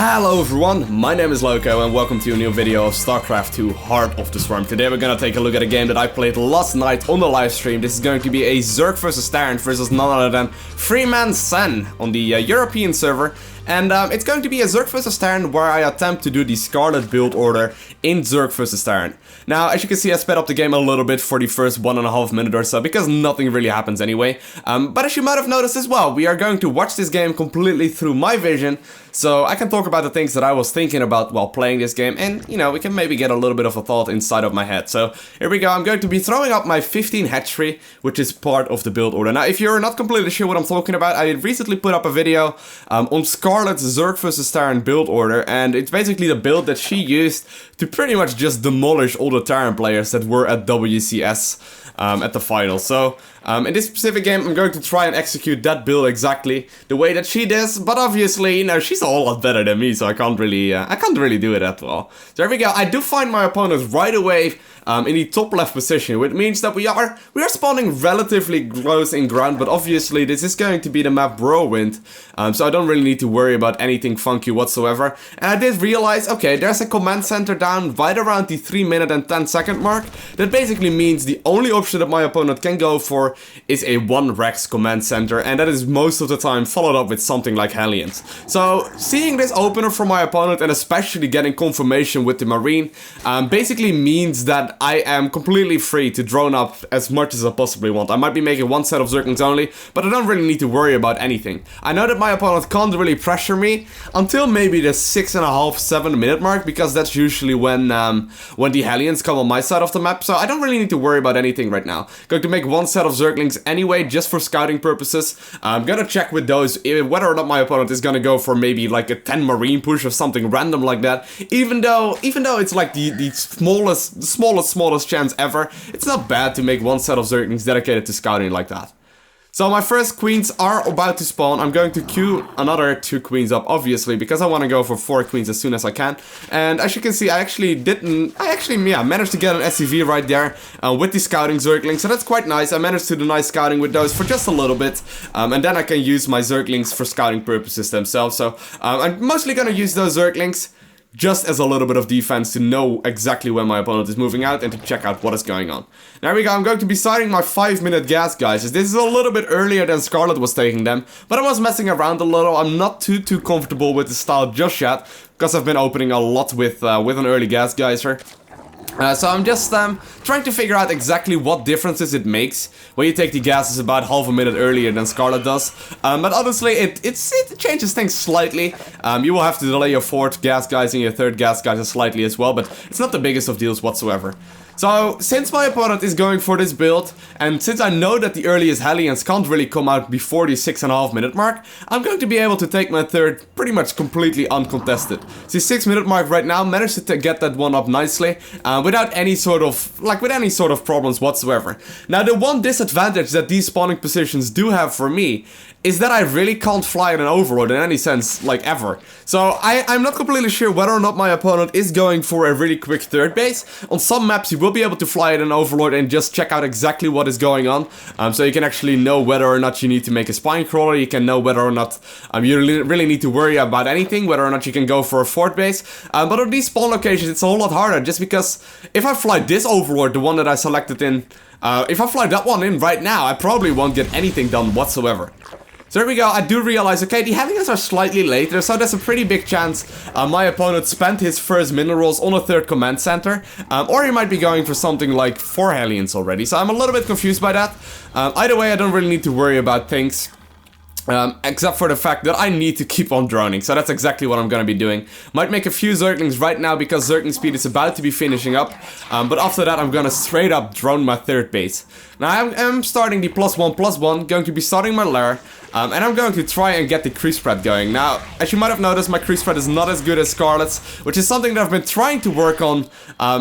Hello everyone, my name is Lowko and welcome to a new video of StarCraft II Heart of the Swarm. Today we're gonna take a look at a game that I played last night on the live stream. This is going to be a Zerg vs Terran versus none other than Freeman Sen on the European server. And it's going to be a Zerg vs Terran where I attempt to do the Scarlet build order in Zerg vs Terran. Now, as you can see, I sped up the game a little bit for the first 1.5 minutes or so, because nothing really happens anyway. But as you might have noticed as well, we are going to watch this game completely through my vision, so I can talk about the things that I was thinking about while playing this game, and, you know, we can maybe get a little bit of a thought inside of my head. So, here we go, I'm going to be throwing up my 15 hatchery, which is part of the build order. Now, if you're not completely sure what I'm talking about, I recently put up a video on Scarlet's Zerg vs Terran build order, and it's basically the build that she used to pretty much just demolish all the Terran players that were at WCS at the final. So in this specific game I'm going to try and execute that build exactly the way that she does, but obviously, you know, she's a whole lot better than me, so I can't really do it that well. So there we go. I do find my opponent right away in the top left position, which means that we are spawning relatively close in ground, but obviously this is going to be the map Whirlwind, so I don't really need to worry about anything funky whatsoever. And I did realize, okay, there's a command center down right around the 3-minute and 10-second mark. That basically means the only option that my opponent can go for is a 1 Rex command center, and that is most of the time followed up with something like Hellions. So seeing this opener from my opponent, and especially getting confirmation with the Marine, basically means that I am completely free to drone up as much as I possibly want. I might be making one set of Zerglings only, but I don't really need to worry about anything. I know that my opponent can't really pressure me until maybe the 6.5-7 minute mark, because that's usually when the Hellions come on my side of the map, so I don't really need to worry about anything right now. Going to make one set of Zerglings anyway, just for scouting purposes. I'm gonna check with those whether or not my opponent is gonna go for maybe like a 10 Marine push or something random like that. Even though it's like the smallest chance ever, it's not bad to make one set of Zerglings dedicated to scouting like that. So my first queens are about to spawn. I'm going to queue another 2 queens up, obviously, because I want to go for 4 queens as soon as I can. And as you can see, I actually managed to get an SCV right there with the scouting Zerglings, so that's quite nice. I managed to do nice scouting with those for just a little bit, and then I can use my Zerglings for scouting purposes themselves. So I'm mostly going to use those Zerglings just as a little bit of defense to know exactly when my opponent is moving out and to check out what is going on. There we go, I'm going to be starting my 5-minute gas, guys. This is a little bit earlier than Scarlet was taking them, but I was messing around a little. I'm not too comfortable with the style just yet, because I've been opening a lot with an early gas geyser. So I'm just trying to figure out exactly what differences it makes when you take the gases about half a minute earlier than Scarlet does. But honestly, it changes things slightly. You will have to delay your 4th gas guys and your 3rd gas guys slightly as well, but it's not the biggest of deals whatsoever. So, since my opponent is going for this build, and since I know that the earliest Hellions can't really come out before the 6.5 minute mark, I'm going to be able to take my 3rd pretty much completely uncontested. The 6-minute mark right now, managed to get that one up nicely, without any sort of problems whatsoever. Now, the one disadvantage that these spawning positions do have for me is that I really can't fly in an overlord in any sense, like ever. So I'm not completely sure whether or not my opponent is going for a really quick 3rd base. On some maps you will be able to fly in an overlord and just check out exactly what is going on. So you can actually know whether or not you need to make a spine crawler, you can know whether or not you really need to worry about anything, whether or not you can go for a 4th base. But on these spawn locations it's a whole lot harder, just because if I fly this overlord, the one that I selected in, if I fly that one in right now, I probably won't get anything done whatsoever. So there we go, I do realize, okay, the Hellions are slightly later, so there's a pretty big chance my opponent spent his first minerals on a 3rd command center, or he might be going for something like 4 Hellions already, so I'm a little bit confused by that. Either way, I don't really need to worry about things. Except for the fact that I need to keep on droning, so that's exactly what I'm gonna be doing. Might make a few Zerglings right now because Zergling speed is about to be finishing up, but after that I'm gonna straight up drone my 3rd base. Now I'm starting the +1/+1, going to be starting my lair, and I'm going to try and get the creep spread going. Now, as you might have noticed, my creep spread is not as good as Scarlet's, which is something that I've been trying to work on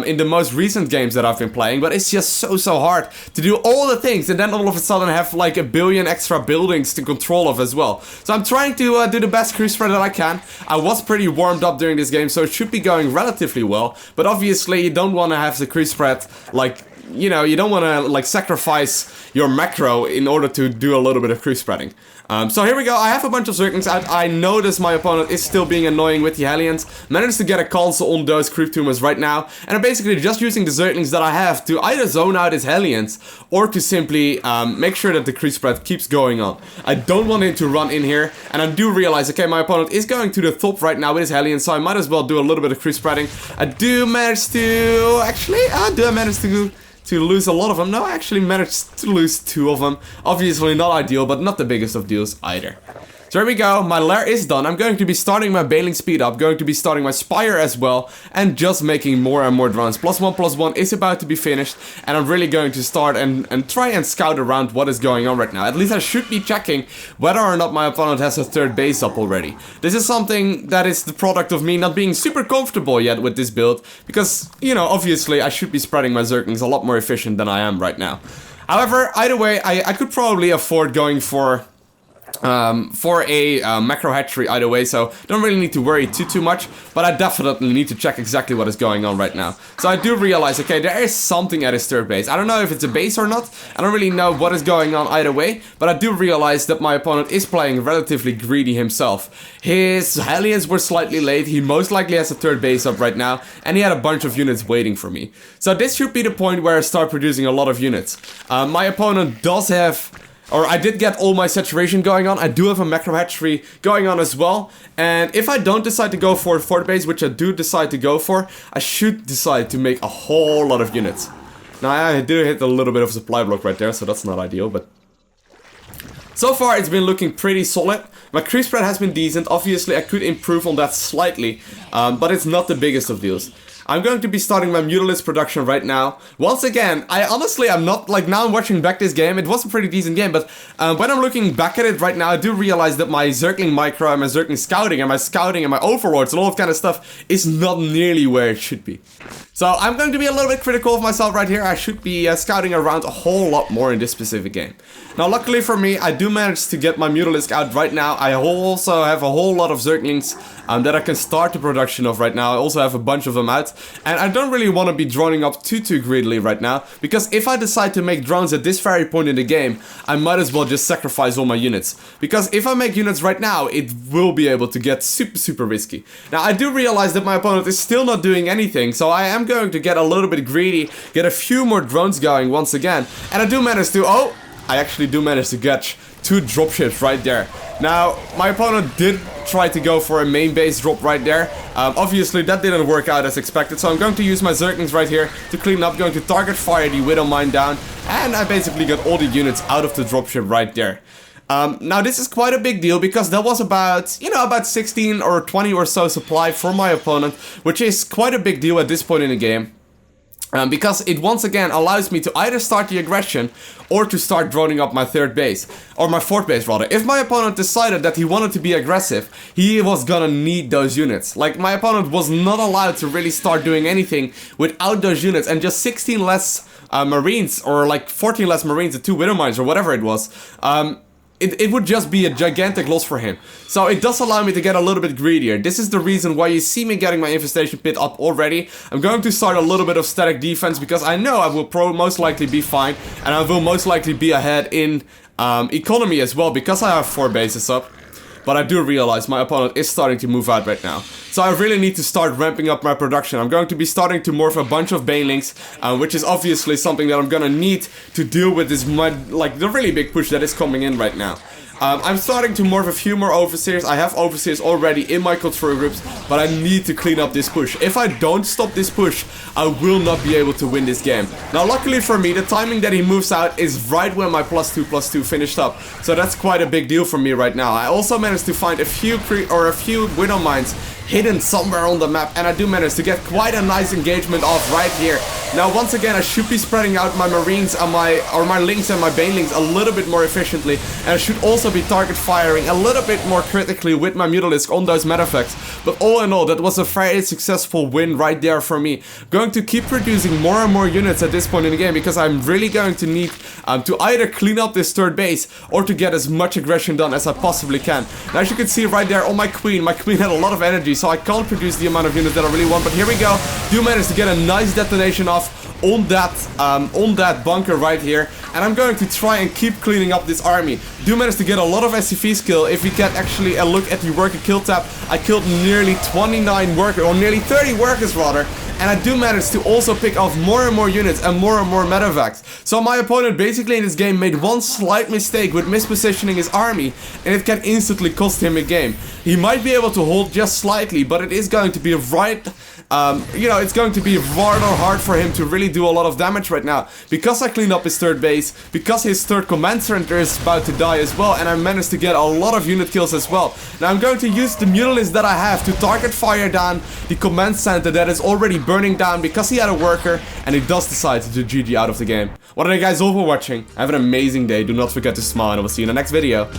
in the most recent games that I've been playing, but it's just so hard to do all the things and then all of a sudden have like a billion extra buildings to control of as well. So I'm trying to do the best creep spread that I can. I was pretty warmed up during this game, so it should be going relatively well, but obviously you don't want to have the creep spread like, you know, you don't want to like sacrifice your macro in order to do a little bit of creep spreading. So here we go, I have a bunch of Zerglings out. I notice my opponent is still being annoying with the Hellions. Managed to get a cancel on those creep tumors right now. And I'm basically just using the Zerglings that I have to either zone out his Hellions or to simply make sure that the creep spread keeps going on. I don't want him to run in here. And I do realize, okay, my opponent is going to the top right now with his Hellions, so I might as well do a little bit of creep spreading. I do manage to... Actually, I do manage to lose a lot of them. No, I actually managed to lose 2 of them. Obviously not ideal, but not the biggest of deals either. So there we go, my lair is done. I'm going to be starting my Baling speed up, going to be starting my Spire as well, and just making more and more drones. +1/+1 is about to be finished, and I'm really going to start and try and scout around what is going on right now. At least I should be checking whether or not my opponent has a 3rd base up already. This is something that is the product of me not being super comfortable yet with this build, because, you know, obviously I should be spreading my Zerglings a lot more efficient than I am right now. However, either way, I could probably afford going for a macro hatchery either way, so don't really need to worry too much, but I definitely need to check exactly what is going on right now. So I do realize, okay, there is something at his 3rd base. I don't know if it's a base or not, I don't really know what is going on either way, but I do realize that my opponent is playing relatively greedy himself. His Hellions were slightly late, he most likely has a 3rd base up right now, and he had a bunch of units waiting for me. So this should be the point where I start producing a lot of units. My opponent does have... Or I did get all my saturation going on. I do have a macro hatchery going on as well. And if I don't decide to go for a 4th base, which I do decide to go for, I should decide to make a whole lot of units. Now I do hit a little bit of a supply block right there, so that's not ideal, but... So far it's been looking pretty solid. My creep spread has been decent. Obviously I could improve on that slightly, but it's not the biggest of deals. I'm going to be starting my Mutalisks production right now. Once again, I'm not, like, now I'm watching back this game, it was a pretty decent game, but when I'm looking back at it right now, I do realize that my Zergling micro and my Zergling scouting and my overlords and all that kind of stuff is not nearly where it should be. So I'm going to be a little bit critical of myself right here. I should be scouting around a whole lot more in this specific game. Now luckily for me, I do manage to get my Mutalisk out right now. I also have a whole lot of Zerglings that I can start the production of right now. I also have a bunch of them out. And I don't really want to be droning up too greedily right now, because if I decide to make drones at this very point in the game, I might as well just sacrifice all my units. Because if I make units right now, it will be able to get super risky. Now I do realize that my opponent is still not doing anything, so I am going to get a little bit greedy, get a few more drones going once again. And I do manage to, I actually do manage to catch 2 dropships right there. Now, my opponent did try to go for a main base drop right there. Obviously, that didn't work out as expected, so I'm going to use my Zerglings right here to clean up, going to target fire the Widow Mine down, and I basically got all the units out of the dropship right there. Now this is quite a big deal, because that was about, about 16 or 20 or so supply for my opponent, which is quite a big deal at this point in the game. Because it once again allows me to either start the aggression or to start droning up my 3rd base, or my 4th base rather. If my opponent decided that he wanted to be aggressive, he was gonna need those units. Like, my opponent was not allowed to really start doing anything without those units, and just 16 less Marines, or like 14 less Marines and 2 Widow Mines, or whatever it was, it would just be a gigantic loss for him. So it does allow me to get a little bit greedier. This is the reason why you see me getting my infestation pit up already. I'm going to start a little bit of static defense, because I know I will most likely be fine, and I will most likely be ahead in economy as well, because I have 4 bases up. But I do realize my opponent is starting to move out right now. So I really need to start ramping up my production. I'm going to be starting to morph a bunch of Banelings, which is obviously something that I'm gonna need to deal with this the really big push that is coming in right now. I'm starting to morph a few more Overseers. I have Overseers already in my control groups, but I need to clean up this push. If I don't stop this push, I will not be able to win this game. Now luckily for me, the timing that he moves out is right when my +2/+2 finished up. So that's quite a big deal for me right now. I also managed to find a few Widow Mines hidden somewhere on the map, and I do manage to get quite a nice engagement off right here. Now once again, I should be spreading out my Marines and my Lings and my Banelings a little bit more efficiently, and I should also be target firing a little bit more critically with my Mutalisk on those medeffects. But all in all, that was a very successful win right there for me. Going to keep producing more and more units at this point in the game, because I'm really going to need to either clean up this 3rd base or to get as much aggression done as I possibly can. Now as you can see right there on my Queen had a lot of energy, so I can't produce the amount of units that I really want, but here we go. Do manage to get a nice detonation off on that bunker right here, and I'm going to try and keep cleaning up this army. Do manage to get a lot of SCV skill. If we get actually a look at the worker kill tab, I killed nearly 29 workers, or nearly 30 workers rather. And I do manage to also pick off more and more units and more medevacs. So my opponent basically in this game made one slight mistake with mispositioning his army, and it can instantly cost him a game. He might be able to hold just slightly, but it is going to be it's going to be rather hard for him to really do a lot of damage right now. Because I cleaned up his third base, because his third command center is about to die as well, and I managed to get a lot of unit kills as well. Now I'm going to use the mutalisks that I have to target fire down the command center that is already burning down because he had a worker, and he does decide to do GG out of the game. Well, thank you guys all for watching. Have an amazing day. Do not forget to smile, and I will see you in the next video.